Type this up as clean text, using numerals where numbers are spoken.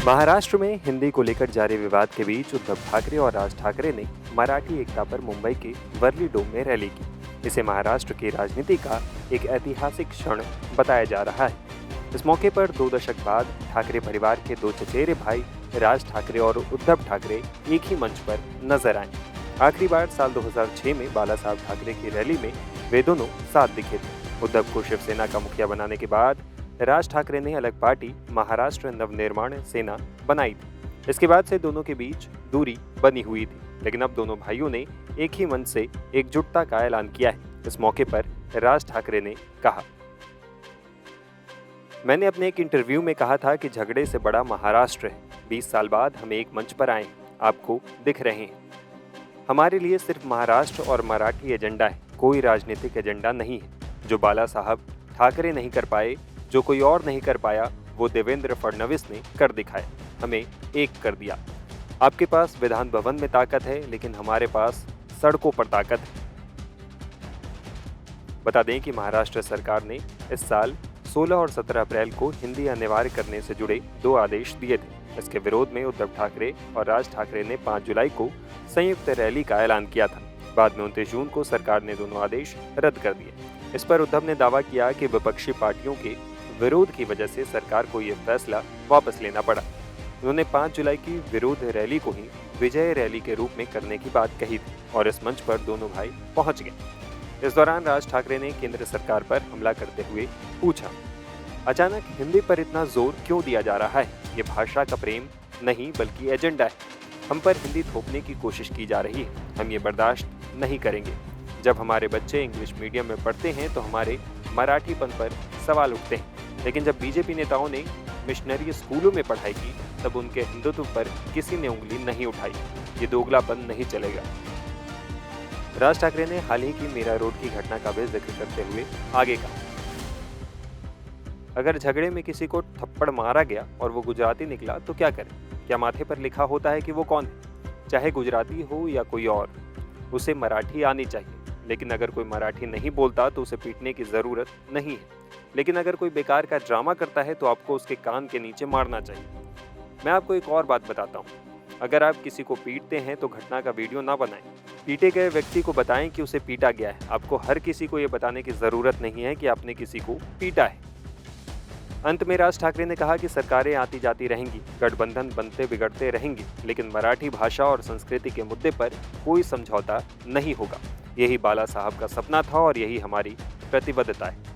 महाराष्ट्र में हिंदी को लेकर जारी विवाद के बीच उद्धव ठाकरे और राज ठाकरे ने मराठी एकता पर मुंबई के वर्ली डोम में रैली की। इसे महाराष्ट्र की राजनीति का एक ऐतिहासिक क्षण बताया जा रहा है। इस मौके पर 2 दशक बाद ठाकरे परिवार के 2 चचेरे भाई राज ठाकरे और उद्धव ठाकरे एक ही मंच पर नजर आए। आखिरी बार साल 2006 में बाला साहब ठाकरे की रैली में वे दोनों साथ दिखे थे। उद्धव को शिवसेना का मुखिया बनाने के बाद राज ठाकरे ने अलग पार्टी महाराष्ट्र नवनिर्माण सेना बनाई थी। इसके बाद से दोनों के बीच दूरी बनी हुई थी, लेकिन अब दोनों भाइयों ने एक ही मंच से एकजुटता का ऐलान किया है। इस मौके पर राज ठाकरे ने कहा, मैंने अपने एक इंटरव्यू में कहा था कि झगड़े से बड़ा महाराष्ट्र है। 20 साल बाद हम एक मंच पर आए, आपको दिख रहे हैं। हमारे लिए सिर्फ महाराष्ट्र और मराठी एजेंडा है, कोई राजनीतिक एजेंडा नहीं है। जो बाला साहब ठाकरे नहीं कर पाए, जो कोई और नहीं कर पाया, वो देवेंद्र फडणवीस ने कर दिखाया, हमें एक कर दिया। आपके पास विधान भवन में ताकत है, लेकिन हमारे पास सड़कों पर ताकत है। बता दें कि महाराष्ट्र सरकार ने इस साल 16 और 17 अप्रैल को हिंदी अनिवार्य करने से जुड़े 2 आदेश दिए थे। इसके विरोध में उद्धव ठाकरे और राज ठाकरे ने 5 जुलाई को संयुक्त रैली का ऐलान किया था। बाद में 29 जून को सरकार ने दोनों आदेश रद्द कर दिए। इस पर उद्धव ने दावा किया कि विपक्षी पार्टियों के विरोध की वजह से सरकार को यह फैसला वापस लेना पड़ा। उन्होंने 5 जुलाई की विरोध रैली को ही विजय रैली के रूप में करने की बात कही थी और इस मंच पर दोनों भाई पहुंच गए। इस दौरान राज ठाकरे ने केंद्र सरकार पर हमला करते हुए पूछा, अचानक हिंदी पर इतना जोर क्यों दिया जा रहा है? ये भाषा का प्रेम नहीं बल्कि एजेंडा है। हम पर हिंदी थोपने की कोशिश की जा रही है, हम ये बर्दाश्त नहीं करेंगे। जब हमारे बच्चे इंग्लिश मीडियम में पढ़ते हैं तो हमारे मराठीपन पर सवाल उठते हैं, लेकिन जब बीजेपी नेताओं ने मिशनरी स्कूलों में पढ़ाई की तब उनके हिंदुत्व पर किसी ने उंगली नहीं उठाई। ये दोगलापन नहीं चलेगा। राज ठाकरे ने हाल ही की मीरा रोड की घटना का भी जिक्र करते हुए आगे कहा, अगर झगड़े में किसी को थप्पड़ मारा गया और वो गुजराती निकला तो क्या करें? क्या माथे पर लिखा होता है कि वो कौन है? चाहे गुजराती हो या कोई और, उसे मराठी आनी चाहिए। लेकिन अगर कोई मराठी नहीं बोलता तो उसे पीटने की जरूरत नहीं है। लेकिन अगर कोई बेकार का ड्रामा करता है तो आपको उसके कान के नीचे मारना चाहिए। मैं आपको एक और बात बताता हूँ, अगर आप किसी को पीटते हैं तो घटना का वीडियो ना बनाएं। पीटे गए व्यक्ति को बताएं कि उसे पीटा गया है। आपको हर किसी को ये बताने की जरूरत नहीं है कि आपने किसी को पीटा है। अंत में राज ठाकरे ने कहा कि सरकारें आती जाती रहेंगी, गठबंधन बनते बिगड़ते रहेंगे, लेकिन मराठी भाषा और संस्कृति के मुद्दे पर कोई समझौता नहीं होगा। यही बाला साहब का सपना था और यही हमारी प्रतिबद्धता है।